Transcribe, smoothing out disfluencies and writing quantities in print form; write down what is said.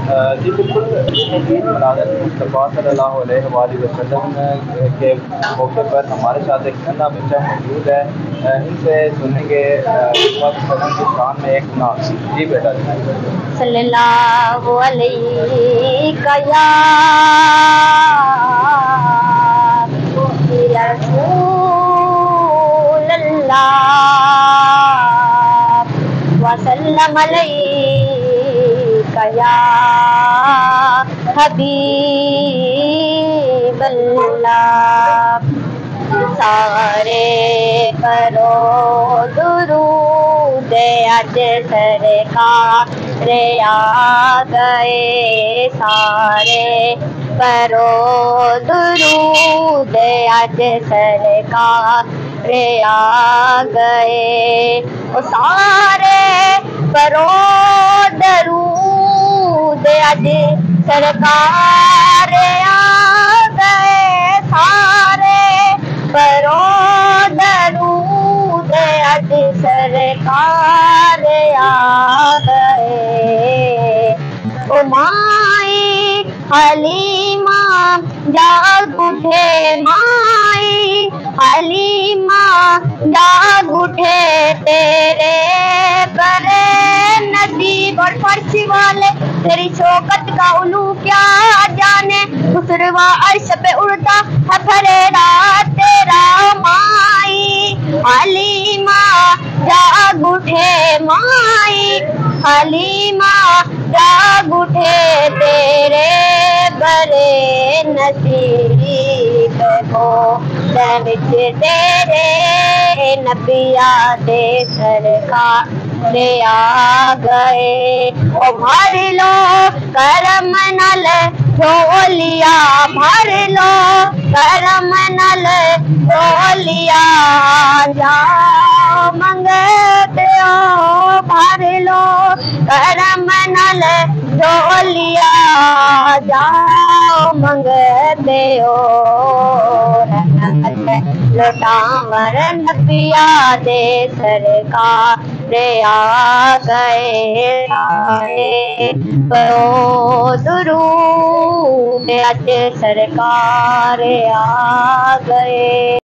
जी बिल्कुल, मिलाद मुस्तफ़ा सल्लल्लाहु अलैहि वसल्लम के मौके पर हमारे साथ एक नन्हा बच्चा मौजूद है। इनसे सुनेंगे वसल्लम की शान में एक नात। जी बेटा जी। सल्लल्लाहु अलैहि या रसूल अल्लाह वसल्लम अलैका या हबीब अल्लाह। सारे करो दुरूद अज सरकार आ गए। सारे करो दुरूद अज सरकार आ गए। ओ सारे करो दरूद अज सरकार आ गए। सारे करो दरूद अज सरकार आ गए। ओ माई हलीमा जाग उठे, माई हलीमा जाग उठे, तेरे करे नसीब और फर्श वाले तेरी शौकत का उलू क्या जाने। खुसरवा अर्श पे उड़ता है फरेरा तेरा, माई हलीमा जाग उठे, माई हलीमा जाग उठे, तेरे बड़े नसीब को विच तेरे नबिया दे सरकार आ गए। ओ भर लो करम नल झोलिया, भर लो करम नल झोलिया, जाओ मंगते हो भर लो करम नल झोलिया, जाओ मंगते हो। लौटावर नबिया दे सरकार आ गए। करो दुरूद अज सरकार आ गए।